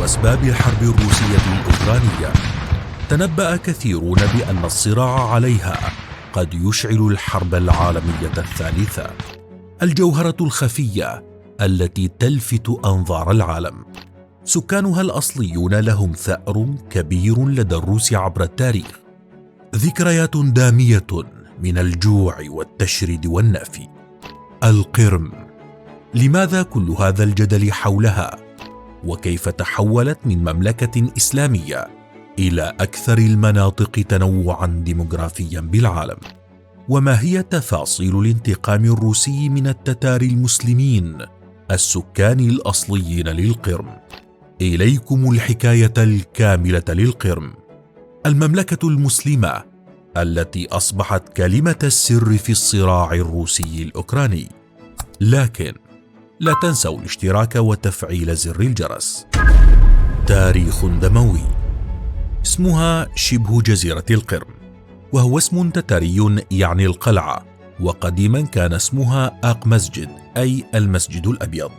أسباب الحرب الروسية الأوكرانية، تنبأ كثيرون بأن الصراع عليها قد يشعل الحرب العالمية الثالثة، الجوهرة الخفية التي تلفت أنظار العالم. سكانها الأصليون لهم ثأر كبير لدى الروس عبر التاريخ، ذكريات دامية من الجوع والتشريد والنفي. القرم، لماذا كل هذا الجدل حولها؟ وكيف تحولت من مملكة إسلامية إلى أكثر المناطق تنوعاً ديموغرافياً بالعالم؟ وما هي تفاصيل الانتقام الروسي من التتار المسلمين السكان الأصليين للقرم؟ إليكم الحكاية الكاملة للقرم، المملكة المسلمة التي أصبحت كلمة السر في الصراع الروسي الأوكراني. لكن لا تنسوا الاشتراك وتفعيل زر الجرس. تاريخ دموي. اسمها شبه جزيرة القرم، وهو اسم تتاري يعني القلعة، وقديما كان اسمها آق مسجد أي المسجد الأبيض.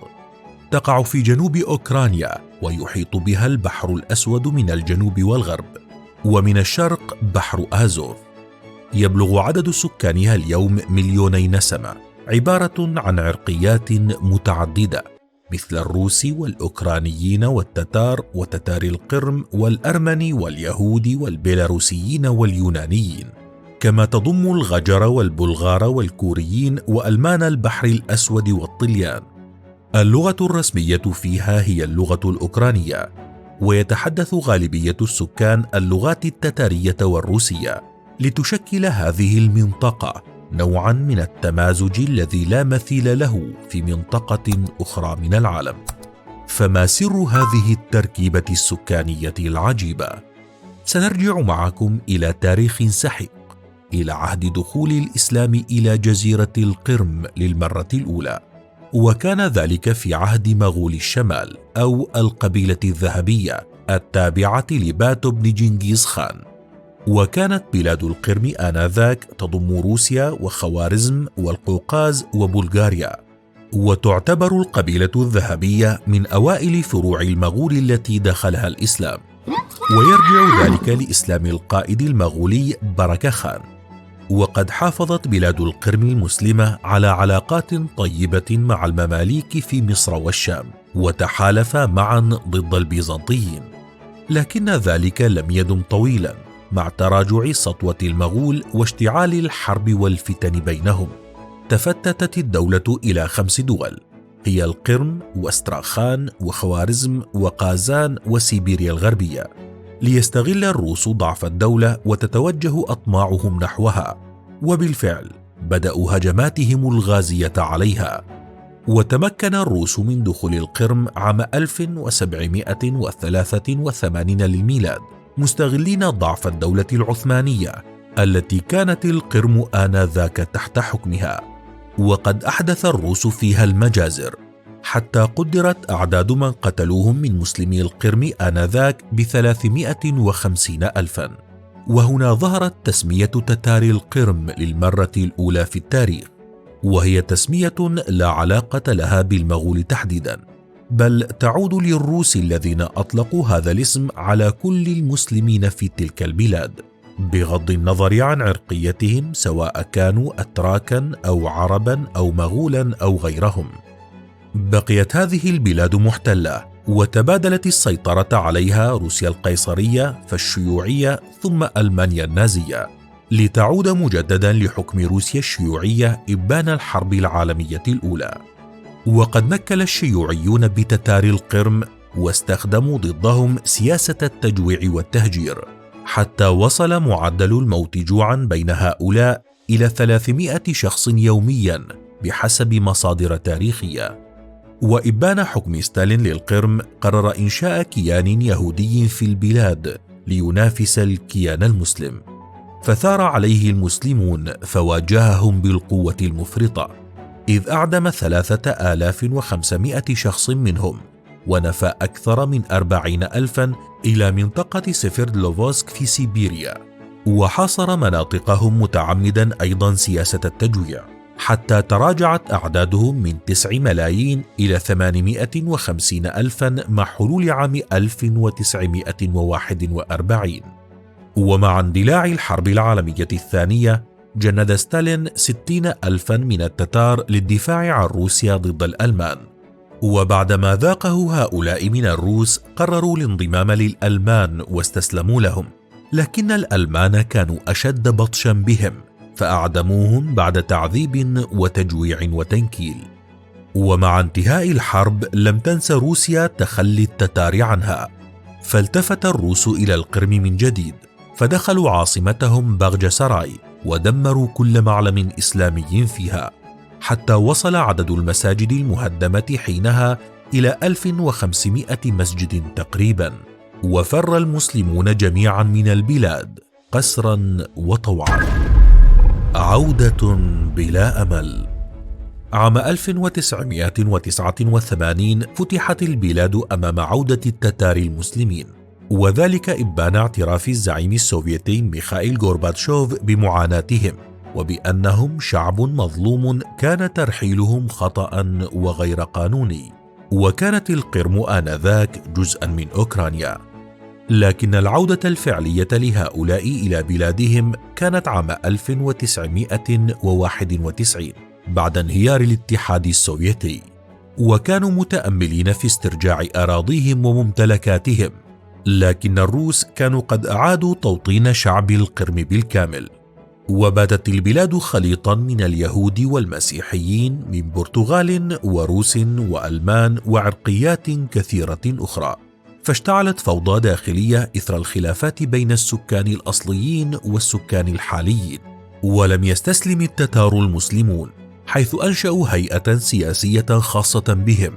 تقع في جنوب أوكرانيا، ويحيط بها البحر الأسود من الجنوب والغرب، ومن الشرق بحر آزوف. يبلغ عدد سكانها اليوم 2,000,000 نسمة، عبارة عن عرقيات متعددة مثل الروس والأوكرانيين والتتار وتتار القرم والأرمن واليهود والبيلاروسيين واليونانيين، كما تضم الغجر والبلغار والكوريين وألمان البحر الأسود والطليان. اللغة الرسمية فيها هي اللغة الأوكرانية، ويتحدث غالبية السكان اللغات التتارية والروسية، لتشكل هذه المنطقة نوعاً من التمازج الذي لا مثيل له في منطقة أخرى من العالم. فما سر هذه التركيبة السكانية العجيبة؟ سنرجع معكم إلى تاريخ سحيق، إلى عهد دخول الإسلام إلى جزيرة القرم للمرة الأولى، وكان ذلك في عهد مغول الشمال أو القبيلة الذهبية التابعة لباتو بن جنكيز خان. وكانت بلاد القرم آنذاك تضم روسيا وخوارزم والقوقاز وبلغاريا، وتعتبر القبيلة الذهبية من أوائل فروع المغول التي دخلها الإسلام، ويرجع ذلك لإسلام القائد المغولي بركة خان. وقد حافظت بلاد القرم المسلمة على علاقات طيبة مع المماليك في مصر والشام، وتحالف معا ضد البيزنطيين، لكن ذلك لم يدم طويلا. مع تراجع سطوة المغول واشتعال الحرب والفتن بينهم، تفتتت الدولة إلى 5 دول، هي القرم واستراخان وخوارزم وقازان وسيبيريا الغربية، ليستغل الروس ضعف الدولة وتتوجه أطماعهم نحوها. وبالفعل بدأوا هجماتهم الغازية عليها، وتمكن الروس من دخول القرم عام 1783 للميلاد، مستغلين ضعف الدولة العثمانية التي كانت القرم آنذاك تحت حكمها. وقد أحدث الروس فيها المجازر، حتى قدرت أعداد من قتلوهم من مسلمي القرم آنذاك ب350,000. وهنا ظهرت تسمية تتار القرم للمرة الأولى في التاريخ، وهي تسمية لا علاقة لها بالمغول تحديدا، بل تعود للروس الذين أطلقوا هذا الاسم على كل المسلمين في تلك البلاد، بغض النظر عن عرقيتهم، سواء كانوا أتراكا أو عربا أو مغولا أو غيرهم. بقيت هذه البلاد محتلة، وتبادلت السيطرة عليها روسيا القيصرية فالشيوعية ثم ألمانيا النازية، لتعود مجددا لحكم روسيا الشيوعية إبان الحرب العالمية الأولى. وقد نكل الشيوعيون بتتار القرم، واستخدموا ضدهم سياسة التجويع والتهجير، حتى وصل معدل الموت جوعا بين هؤلاء إلى 300 شخص يوميا بحسب مصادر تاريخية. وإبان حكم ستالين للقرم قرر إنشاء كيان يهودي في البلاد لينافس الكيان المسلم، فثار عليه المسلمون فواجههم بالقوة المفرطة، إذ أعدم 3,500 شخص منهم، ونفى أكثر من 40,000 إلى منطقة سيفيردلوفسك في سيبيريا، وحاصر مناطقهم متعمدا أيضا سياسة التجويع. حتى تراجعت أعدادهم من 9 ملايين إلى 850 ألفا مع حلول عام 1941. ومع اندلاع الحرب العالمية الثانية جند ستالين 60 ألفا من التتار للدفاع عن روسيا ضد الألمان. وبعدما ذاقه هؤلاء من الروس قرروا الانضمام للألمان واستسلموا لهم، لكن الألمان كانوا أشد بطشا بهم فأعدموهم بعد تعذيب وتجويع وتنكيل. ومع انتهاء الحرب لم تنس روسيا تخلي التتار عنها، فالتفت الروس إلى القرم من جديد، فدخلوا عاصمتهم باغجا سراي ودمروا كل معلم إسلامي فيها، حتى وصل عدد المساجد المهدمة حينها إلى 1500 مسجد تقريبا. وفر المسلمون جميعا من البلاد قسرا وطوعا. عودة بلا أمل. عام 1989 فتحت البلاد أمام عودة التتار المسلمين، وذلك إبان اعتراف الزعيم السوفيتي ميخائيل غورباتشوف بمعاناتهم وبأنهم شعب مظلوم كان ترحيلهم خطأ وغير قانوني، وكانت القرم آنذاك جزءا من أوكرانيا. لكن العودة الفعلية لهؤلاء إلى بلادهم كانت عام 1991 بعد انهيار الاتحاد السوفيتي، وكانوا متأملين في استرجاع أراضيهم وممتلكاتهم، لكن الروس كانوا قد أعادوا توطين شعب القرم بالكامل، وباتت البلاد خليطا من اليهود والمسيحيين من برتغال وروس وألمان وعرقيات كثيرة أخرى، فاشتعلت فوضى داخلية إثر الخلافات بين السكان الأصليين والسكان الحاليين. ولم يستسلم التتار المسلمون، حيث أنشأوا هيئة سياسية خاصة بهم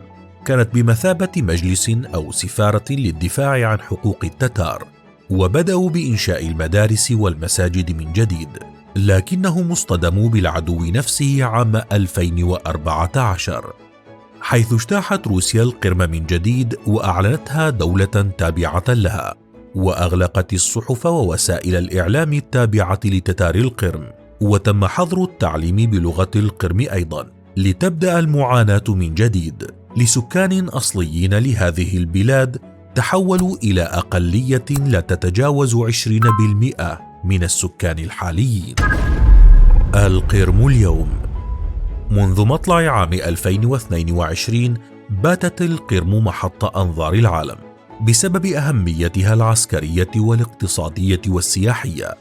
كانت بمثابة مجلس أو سفارة للدفاع عن حقوق التتار، وبدأوا بإنشاء المدارس والمساجد من جديد، لكنهم اصطدموا بالعدو نفسه عام 2014، حيث اجتاحت روسيا القرم من جديد وأعلنتها دولة تابعة لها، وأغلقت الصحف ووسائل الإعلام التابعة لتتار القرم، وتم حظر التعليم بلغة القرم أيضا، لتبدأ المعاناة من جديد لسكان أصليين لهذه البلاد تحولوا إلى أقلية لا تتجاوز 20% من السكان الحاليين. القرم اليوم. منذ مطلع عام 2022 باتت القرم محط أنظار العالم بسبب أهميتها العسكرية والاقتصادية والسياحية.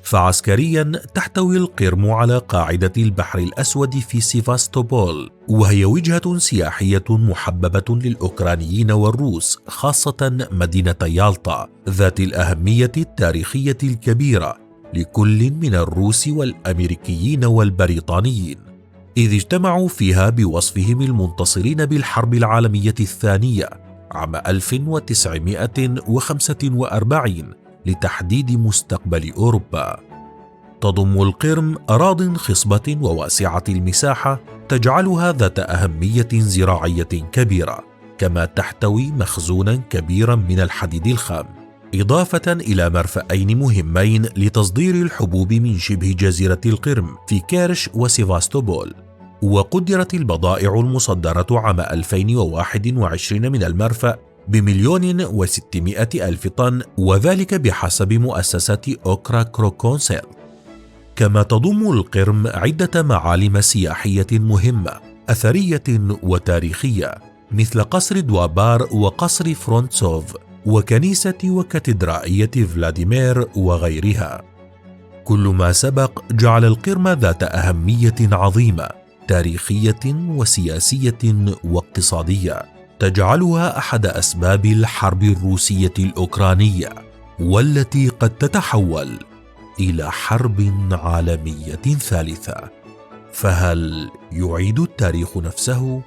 فعسكريا تحتوي القرم على قاعدة البحر الأسود في سيفاستوبول، وهي وجهة سياحية محببة للأوكرانيين والروس، خاصة مدينة يالطا ذات الأهمية التاريخية الكبيرة لكل من الروس والأمريكيين والبريطانيين، إذ اجتمعوا فيها بوصفهم المنتصرين بالحرب العالمية الثانية عام 1945 لتحديد مستقبل أوروبا. تضم القرم أراضٍ خصبة وواسعة المساحة تجعلها ذات أهمية زراعية كبيرة، كما تحتوي مخزونا كبيرا من الحديد الخام، إضافة إلى مرفأين مهمين لتصدير الحبوب من شبه جزيرة القرم في كيرش وسيفاستوبول. وقدرت البضائع المصدرة عام 2021 من المرفأ ب1,600,000 طن، وذلك بحسب مؤسسة أوكرا كروكونسيل. كما تضم القرم عدة معالم سياحية مهمة أثرية وتاريخية، مثل قصر دوابار وقصر فرونتسوف وكنيسة وكاتدرائية فلاديمير وغيرها. كل ما سبق جعل القرم ذات أهمية عظيمة تاريخية وسياسية واقتصادية، تجعلها أحد أسباب الحرب الروسية الأوكرانية، والتي قد تتحول إلى حرب عالمية ثالثة. فهل يعيد التاريخ نفسه؟